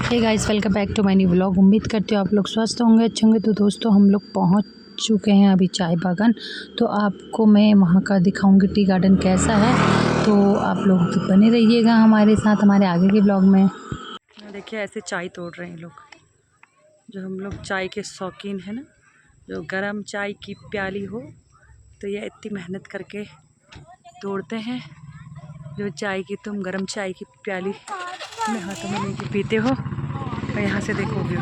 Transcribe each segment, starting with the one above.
Hey guys, welcome back to my new vlog. उम्मीद करती हूँ आप लोग स्वस्थ होंगे, अच्छे होंगे। तो दोस्तों, हम लोग पहुँच चुके हैं अभी चाय बागान। तो आपको मैं वहाँ का दिखाऊंगी टी गार्डन कैसा है। तो आप लोग तो बने रहिएगा हमारे साथ हमारे आगे के ब्लॉग में। देखिए ऐसे चाय तोड़ रहे हैं लोग, जो हम लोग चाय के शौकीन हैं ना, जो गरम चाय की प्याली हो तो ये इतनी मेहनत करके तोड़ते हैं। जो चाय की तुम गरम चाय की प्याली में हाथों में लेके पीते हो। और यहाँ से देखो व्यू।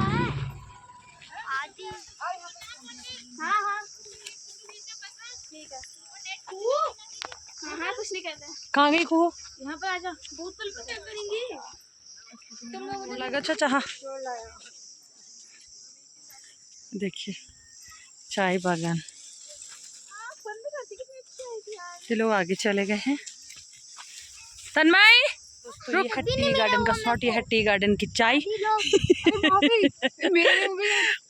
कुछ नहीं कहते। कहाँ गई को? यहाँ पर आजा, बोतल करेंगे तुम लोग। लगा चाचा। देखिए चाय बागान। ये लोग आगे चले गए हैं। तन्मय दोस्तों, ये है टी गार्डन का शॉट। ये है टी गार्डन की चाय।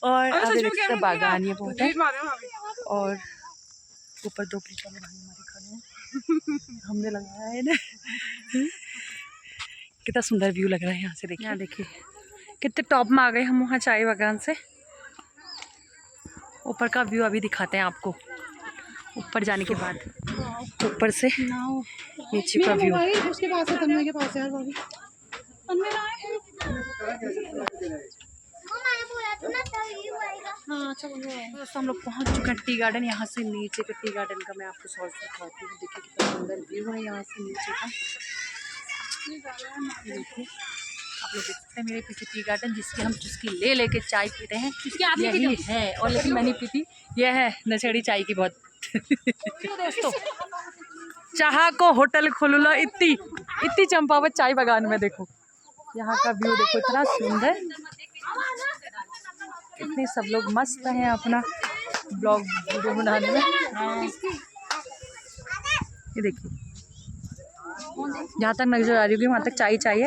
और अभी देखते बागान ये बहुत है। और ऊपर दो पुलिस वाले भाई हमारे खड़े हैं। हमने लगाया है ना। कितना सुंदर व्यू लग रहा है यहाँ से। देखिए यहाँ देखिए कितने टॉप में आ गए हम वहाँ चाय बागान से। ऊपर का व्यू अभी दिखाते हैं आपको, ऊपर जाने के बाद। ऊपर से नीचे का व्यू। उसके पास है, तन्मय के पास है यार। भाभी हाँ अच्छा दोस्तों, हम लोग पहुँच चुके हैं टी गार्डन। यहाँ से नीचे के टी गार्डन का मैं आपको शॉर्ट दिखाती हूँ। देखिए कितना सुंदर व्यू है यहाँ से नीचे का। देखिए आप लोग देख सकते हैं मेरे पीछे टी गार्डन, जिसकी हम चुस्की ले लेके चाय पीते हैं। यही है, और लेकिन मैंने पीती यह है नशेड़ी चाय की बहुत। दोस्तों, चाह को होटल खोलूला इतनी चंपावत चाय बागान में। देखो यहाँ का व्यू, देखो इतना सुंदर। इतने सब लोग मस्त हैं अपना ब्लॉग वीडियो बनाने में। ये देखिए जहाँ तक नजर आ रही होगी वहाँ तक चाय चाहिए।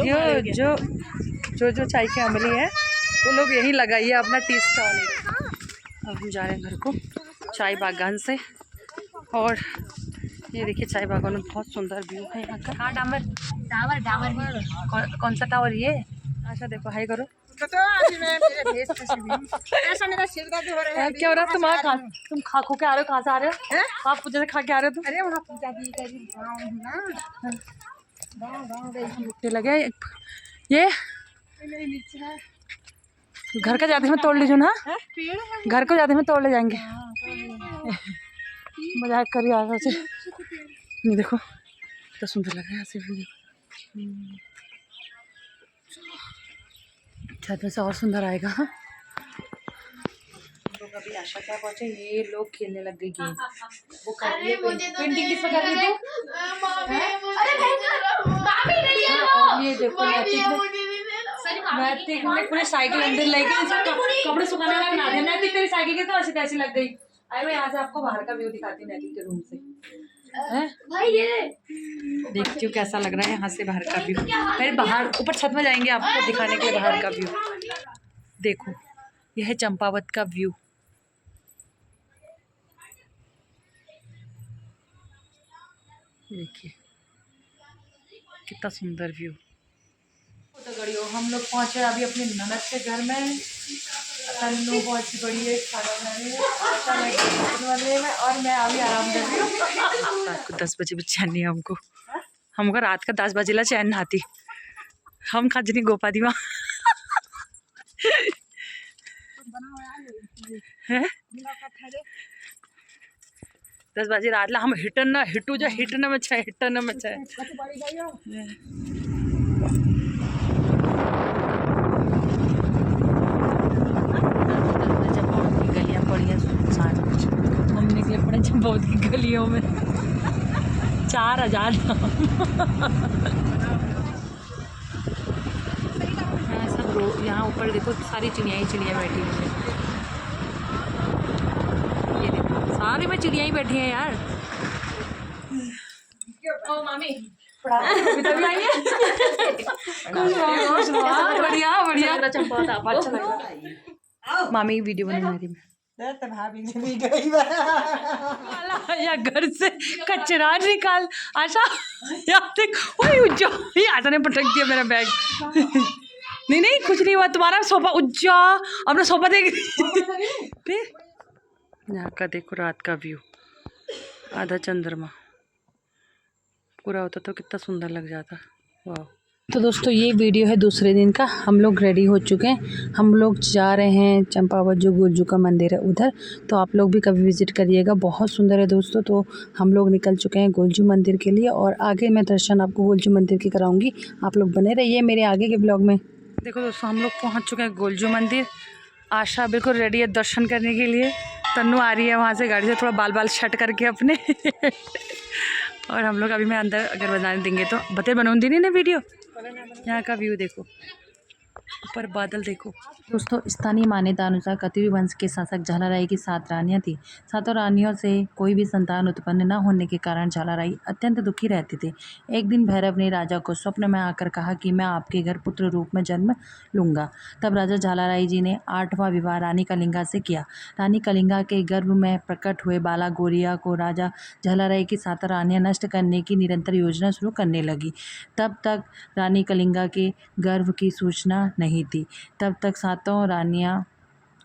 ये जो चाय के अमली है वो लोग यहीं लगाइए अपना टी स्टॉल। अब हम जा रहे हैं घर को चाय बागान से। और ये देखिए चाय बागान में बहुत सुंदर व्यू है यहाँ का। हाँ टावर कौन सा टावर ये? अच्छा देखो हाई करो। ऐसा मेरा सिर दर्द हो रहा है। क्या हो रहा है तुम्हारा? तुम खा खो के आ रहे हो? कहाँ से आ रहे हो? आप पूजा से खा के आ रहे हो तुम? अरे वहाँ पूजा भी करी गाँव लगे ये घर का जाते में तोड़ लीजिए ना। घर को जाते में तोड़ ले जाएंगे। मजाक करिए आगे से। नहीं देखो तो सुंदर लग रहा है ऐसे भी। छत में से और सुंदर आएगा। हाँ लोग अभी आशा क्या पहुंचे, ये लोग खेलने लग गए गेम। वो कर रही है पेंटिंग। किस पे कर रही है? ये देखो नैतिक ने पूरी साइकिल अंदर लेके कपड़े सुखाने वाला बना दिया। नैतिक तेरी साइकिल की तो ऐसी तैसी लग गई। अरे मैं यहाँ से आपको बाहर का व्यू दिखाती हूँ नैतिक के रूम से। देखती हूँ कैसा लग रहा है यहाँ से बाहर का व्यू। फिर बाहर ऊपर छत में जाएंगे आपको दिखाने के लिए बाहर का व्यू। देखो यह है चंपावत का व्यू। देखिए कितना सुंदर व्यू। तो गड़ियों हम लोग पहुँचे अभी अपने ननद के घर में। तन्नू बहुत बड़ी है खाना बनाने वाले में, और मैं अभी आराम कर रही हूँ। रात को 10 बजे भी चैन नहीं हमको रात का 10 बजे ला चैन नहाती। हम खाजनी गोपा दी वहाँ है 10 बजे रात ला हम हिटू जो हिटन में छे। गलियाँ पड़ी हम निकले पड़े चंपावत की गलियों में। 4000 सब यहाँ ऊपर देखो सारी चिड़िया बैठी हुई है। ये देखो सारी में चिड़िया ही बैठी हैं यार। ओ मामी बढ़िया चंपावत अच्छा लग रहा है। मामी वीडियो बना रही मैं। तो भाभी ने भी गई बा। या घर से कचरा निकाल। आशा यार देख, ओए उज्जा, ये आशा ने पटक दिया मेरा बैग। नहीं नहीं कुछ नहीं हुआ, तुम्हारा सोफा उज्जा, अपना सोफा देख। फिर यहाँ का देखो रात का व्यू, आधा चंद्रमा पूरा होता तो कितना सुंदर लग जाता। वाह। तो दोस्तों ये वीडियो है दूसरे दिन का। हम लोग रेडी हो चुके हैं, हम लोग जा रहे हैं चंपावत जो गुलजू का मंदिर है उधर। तो आप लोग भी कभी विजिट करिएगा, बहुत सुंदर है दोस्तों। तो हम लोग निकल चुके हैं गुलजू मंदिर के लिए और आगे मैं दर्शन आपको गुलजू मंदिर की कराऊंगी। आप लोग बने रहिए मेरे आगे के ब्लॉग में। देखो दोस्तों हम लोग पहुँच चुके हैं गुलजू मंदिर। आशा बिल्कुल रेडी है दर्शन करने के लिए। तन्नू आ रही है वहाँ से गाड़ी से थोड़ा बाल बाल शट करके अपने। और हम लोग अभी मैं अंदर अगर बनाने देंगे तो बते बनूंगी नहीं ना वीडियो। यहाँ का व्यू देखो, ऊपर बादल देखो। दोस्तों स्थानीय मान्यता अनुसार कतिवी वंश के शासक झालाराई की 7 रानियाँ थी। 7 रानियों से कोई भी संतान उत्पन्न न होने के कारण झालाराई अत्यंत दुखी रहती थी। एक दिन भैरव ने राजा को स्वप्न में आकर कहा कि मैं आपके घर पुत्र रूप में जन्म लूँगा। तब राजा झालाराई जी ने 8वां विवाह रानी कलिंगा से किया। रानी कलिंगा के गर्भ में प्रकट हुए बाला गोरिया को राजा झालाराई की 7 रानियाँ नष्ट करने की निरंतर योजना शुरू करने लगी। तब तक रानी कलिंगा के गर्भ की सूचना नहीं थी। तब तक 7 रानियाँ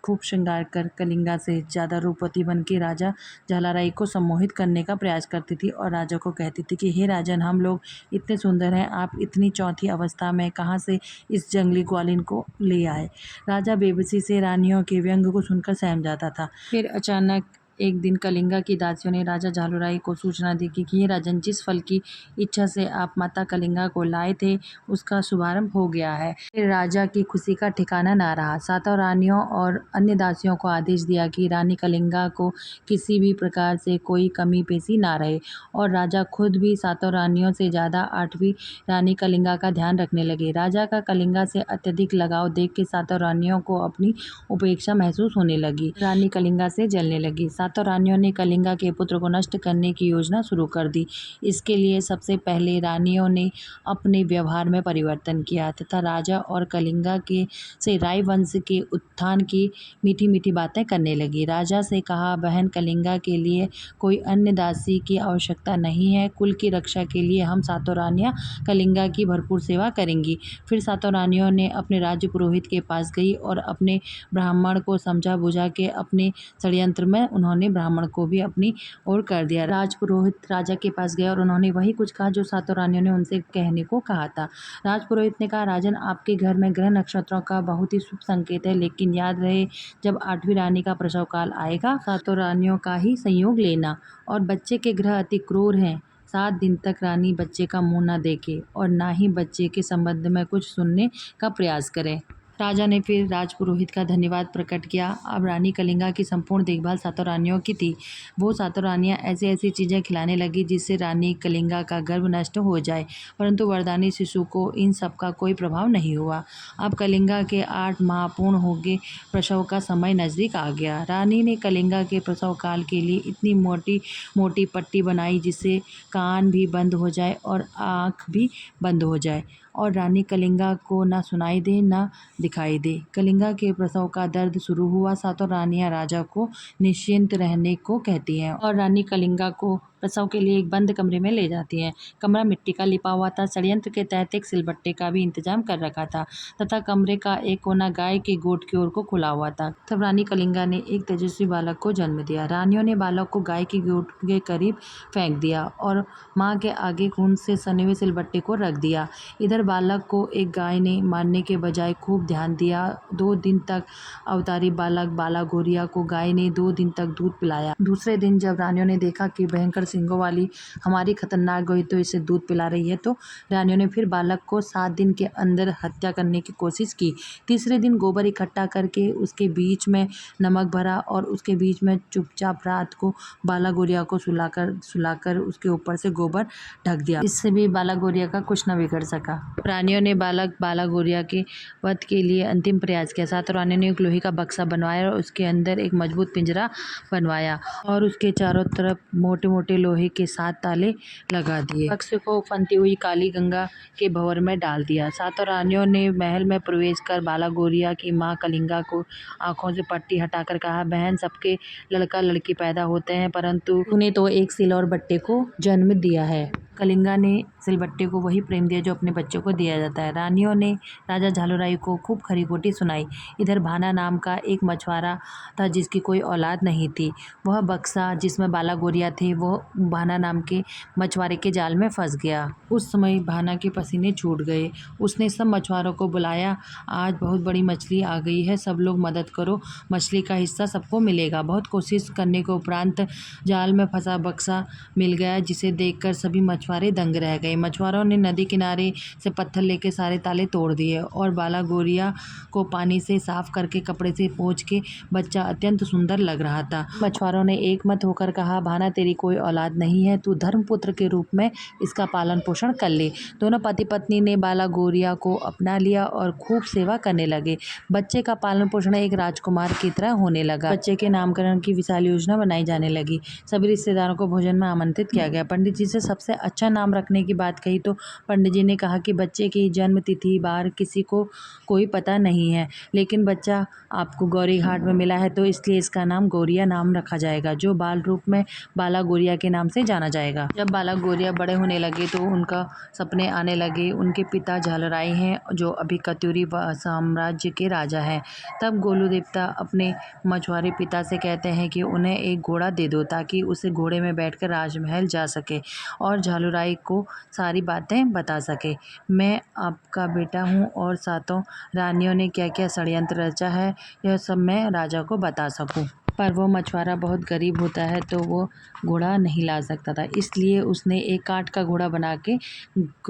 खूब श्रृंगार कर कलिंगा से ज़्यादा रूपवती बन के राजा झालाराई को सम्मोहित करने का प्रयास करती थी और राजा को कहती थी कि हे राजन, हम लोग इतने सुंदर हैं, आप इतनी चौथी अवस्था में कहाँ से इस जंगली ग्वालिन को ले आए। राजा बेबसी से रानियों के व्यंग को सुनकर सहम जाता था। फिर अचानक एक दिन कलिंगा की दासियों ने राजा झालाराई को सूचना दी कि हे राजन, जिस फल की इच्छा से आप माता कलिंगा को लाए थे उसका शुभारंभ हो गया है। फिर राजा की खुशी का ठिकाना ना रहा। 7 रानियों और अन्य दासियों को आदेश दिया कि रानी कलिंगा को किसी भी प्रकार से कोई कमी पेशी ना रहे और राजा खुद भी 7 रानियों से ज़्यादा 8वीं रानी कलिंगा का ध्यान रखने लगे। राजा का कलिंगा से अत्यधिक लगाव देख के 7 रानियों को अपनी उपेक्षा महसूस होने लगी। रानी कलिंगा से जलने लगी। 7 रानियों ने कलिंगा के पुत्र को नष्ट करने की योजना शुरू कर दी। इसके लिए सबसे पहले रानियों ने अपने व्यवहार में परिवर्तन किया तथा राजा और कलिंगा के से राय वंश के उत्थान की मीठी मीठी बातें करने लगी। राजा से कहा, बहन कलिंगा के लिए कोई अन्य दासी की आवश्यकता नहीं है। कुल की रक्षा के लिए हम 7 रानियाँ कलिंगा की भरपूर सेवा करेंगी। फिर 7 रानियों ने अपने राज्य पुरोहित के पास गई और अपने ब्राह्मण को समझा बुझा के अपने षड्यंत्र में उन्होंने ब्राह्मण को भी अपनी ओर कर दिया। राजपुरोहित राजा के पास गया और उन्होंने वही कुछ कहा जो 7 रानियों ने उनसे कहने को कहा था। राजपुरोहित ने कहा, राजन, आपके घर में ग्रह नक्षत्रों का बहुत ही शुभ संकेत है, लेकिन याद रहे जब 8वीं रानी का प्रसव काल आएगा 7 रानियों का ही संयोग लेना। और बच्चे के ग्रह अति क्रूर हैं। 7 दिन तक रानी बच्चे का मुंह न देखे और ना ही बच्चे के संबंध में कुछ सुनने का प्रयास करे। राजा ने फिर राजपुरोहित का धन्यवाद प्रकट किया। अब रानी कलिंगा की संपूर्ण देखभाल 7 रानियों की थी। वो 7 रानियाँ ऐसी ऐसी चीज़ें खिलाने लगी जिससे रानी कलिंगा का गर्भ नष्ट हो जाए, परंतु वरदानी शिशु को इन सब का कोई प्रभाव नहीं हुआ। अब कलिंगा के 8 माह पूर्ण हो गए, प्रसव का समय नज़दीक आ गया। रानी ने कलिंगा के प्रसव काल के लिए इतनी मोटी मोटी पट्टी बनाई जिससे कान भी बंद हो जाए और आँख भी बंद हो जाए और रानी कलिंगा को ना सुनाई दे ना दिखाई दे। कलिंगा के प्रसव का दर्द शुरू हुआ। 7 रानियां राजा को निश्चिंत रहने को कहती हैं और रानी कलिंगा को प्रसव के लिए एक बंद कमरे में ले जाती हैं। कमरा मिट्टी का लिपा हुआ था। षड्यंत्र के तहत एक सिलबट्टे का भी इंतजाम कर रखा था तथा कमरे का एक कोना गाय के गोट की ओर को खुला हुआ था। तब रानी कलिंगा ने एक तेजस्वी बालक को जन्म दिया। रानियों ने बालक को गाय की गोट के करीब फेंक दिया और माँ के आगे खून से सने हुए सिलबट्टे को रख दिया। इधर बालक को एक गाय ने मारने के बजाय खूब ध्यान दिया। 2 दिन तक अवतारी बालक बाला गोरिया को गाय ने 2 दिन तक दूध पिलाया। दूसरे दिन जब रानियों ने देखा कि भयंकर सिंगों वाली हमारी खतरनाक गोई तो इसे दूध पिला रही है, तो रानियों ने फिर बालक को 7 दिन के अंदर हत्या करने की कोशिश की। तीसरे दिन गोबर इकट्ठा करके उसके बीच में नमक भरा और उसके बीच में चुपचाप रात को बाला गोरिया को सुलाकर उसके ऊपर से गोबर ढक दिया। इससे भी बाला गोरिया का कुछ न बिगड़ सका। रानियों ने बाला गोरिया के वध के लिए अंतिम प्रयास किया। 7 रानियों ने एक लोहे का बक्सा बनवाया और उसके अंदर एक मजबूत पिंजरा बनवाया और उसके चारों तरफ मोटे मोटे लोहे के 7 ताले लगा दिए। बक्स को उफनती हुई काली गंगा के भंवर में डाल दिया। सातों रानियों ने महल में प्रवेश कर बाला गौरिया की माँ कलिंगा को आंखों से पट्टी हटाकर कहा, बहन, सबके लड़का लड़की पैदा होते हैं, परंतु तूने तो एक सिल्वर बट्टे को जन्म दिया है। कलिंगा ने सिलबट्टे को वही प्रेम दिया जो अपने बच्चों को दिया जाता है। रानियों ने राजा झालुराई को खूब खरी-खोटी सुनाई। इधर भाना नाम का एक मछुआरा था जिसकी कोई औलाद नहीं थी। वह बक्सा जिसमें बाला गौरिया थे वो भाना नाम के मछुआरे के जाल में फंस गया। उस समय भाना के पसीने छूट गए। उसने सब मछुआरों को बुलाया, आज बहुत बड़ी मछली आ गई है, सब लोग मदद करो, मछली का हिस्सा सबको मिलेगा। बहुत कोशिश करने के उपरांत जाल में फंसा बक्सा मिल गया, जिसे देखकर सभी मछुआरे दंग रह गए। मछुआरों ने नदी किनारे से पत्थर लेके सारे ताले तोड़ दिए और बाला गौरिया को पानी से साफ करके कपड़े से पोंछ के बच्चा अत्यंत सुंदर लग रहा था। मछुआरों ने एक मत होकर कहा, भाना, तेरी कोई औलाद नहीं है, तू धर्मपुत्र के रूप में इसका पालन पोषण कर ले। दोनों पति पत्नी ने बाला गौरिया को अपना लिया और खूब सेवा करने लगे। बच्चे का पालन पोषण एक राजकुमार की तरह होने लगा। बच्चे के नामकरण की विशाल योजना बनाई जाने लगी। सभी रिश्तेदारों को भोजन में आमंत्रित किया गया। पंडित जी से सबसे अच्छा नाम रखने की बात कही तो पंडित जी ने कहा कि बच्चे की जन्म तिथि बार किसी को कोई पता नहीं है, लेकिन बच्चा आपको गौरी घाट में मिला है तो इसलिए इसका नाम गौरिया नाम रखा जाएगा, जो बाल रूप में बाला गौरिया के नाम से जाना जाएगा। जब बाला गौरिया बड़े होने लगे तो उनका सपने आने लगे। उनके पिता झालराई हैं जो अभी कत्यूरी साम्राज्य के राजा हैं। तब गोलू देवता अपने मछुआरे पिता से कहते हैं कि उन्हें एक घोड़ा दे दो ताकि उसे घोड़े में बैठकर राजमहल जा सके और झालुराई को सारी बातें बता सके। मैं आपका बेटा हूँ और सातों रानियों ने क्या क्या षड्यंत्र रचा है यह सब मैं राजा को बता सकूं। पर वो मछुआरा बहुत गरीब होता है तो वो घोड़ा नहीं ला सकता था, इसलिए उसने एक काठ का घोड़ा बना के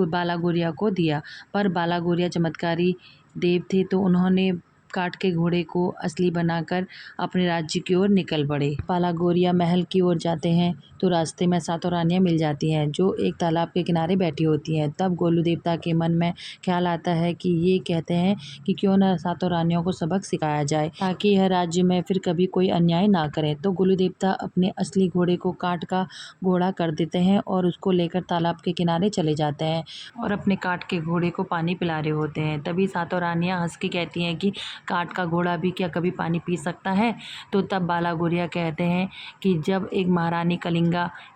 बाला गौरिया को दिया। पर बाला गौरिया चमत्कारी देव थे तो उन्होंने काठ के घोड़े को असली बनाकर अपने राज्य की ओर निकल पड़े। बाला गौरिया महल की ओर जाते हैं तो रास्ते में सातों रानियां मिल जाती हैं जो एक तालाब के किनारे बैठी होती हैं। तब गोलू देवता के मन में ख्याल आता है कि ये कहते हैं कि क्यों न सातों रानियों को सबक सिखाया जाए ताकि यह राज्य में फिर कभी कोई अन्याय ना करे। तो गोलू देवता अपने असली घोड़े को काठ का घोड़ा कर देते हैं और उसको लेकर तालाब के किनारे चले जाते हैं और अपने काठ के घोड़े को पानी पिला रहे होते हैं। तभी सातों रानियां हंस के कहती हैं कि काठ का घोड़ा भी क्या कभी पानी पी सकता है। तो तब बाला गौरिया कहते हैं कि जब एक महारानी कलिंगा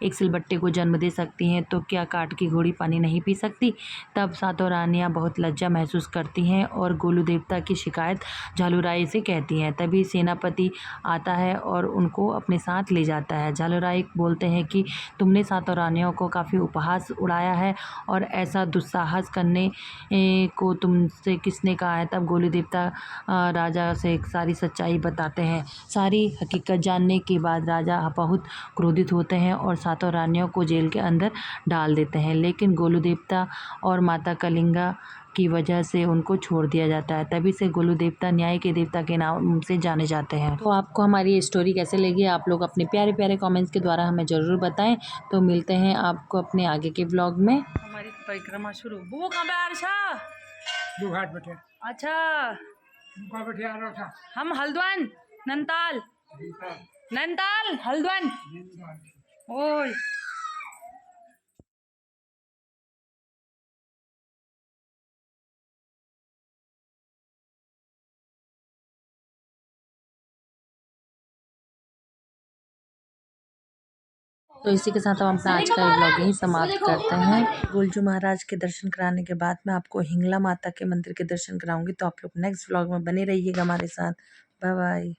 एक सिलबट्टे को जन्म दे सकती हैं तो क्या काठ की घोड़ी पानी नहीं पी सकती। तब सातों रानियां बहुत लज्जा महसूस करती हैं और गोलू देवता की शिकायत झालुराई से कहती हैं। तभी सेनापति आता है और उनको अपने साथ ले जाता है। झालुराई बोलते हैं कि तुमने सातों रानियों को काफ़ी उपहास उड़ाया है और ऐसा दुस्साहस करने को तुमसे किसने कहा है। तब गोलू देवता राजा से सारी सच्चाई बताते हैं। सारी हकीकत जानने के बाद राजा बहुत क्रोधित होते हैं और सातों रानियों को जेल के अंदर डाल देते हैं, लेकिन गोलू देवता और माता कलिंगा की वजह से उनको छोड़ दिया जाता है। तभी से गोलू देवता न्याय के देवता के नाम से जाने जाते हैं। तो आपको हमारी ये स्टोरी कैसे लगी आप लोग अपने प्यारे प्यारे कमेंट्स के द्वारा हमें ज़रूर बताएं। तो मिलते हैं आपको अपने आगे के ब्लॉग में। हमारी परिक्रमा शुरू। वो कहाँ पे आरशा? दो घाट बैठे अच्छा, दुका बैठे आ रहा था हम हल्द्वान, नैनीताल, नैनीताल, हल्द्वान। ओए तो इसी के साथ हम अपना आज का ये ब्लॉग यहीं समाप्त करते हैं। गुलजू महाराज के दर्शन कराने के बाद मैं आपको हिंगला माता के मंदिर के दर्शन कराऊंगी। तो आप लोग नेक्स्ट ब्लॉग में बने रहिएगा हमारे साथ। Bye bye.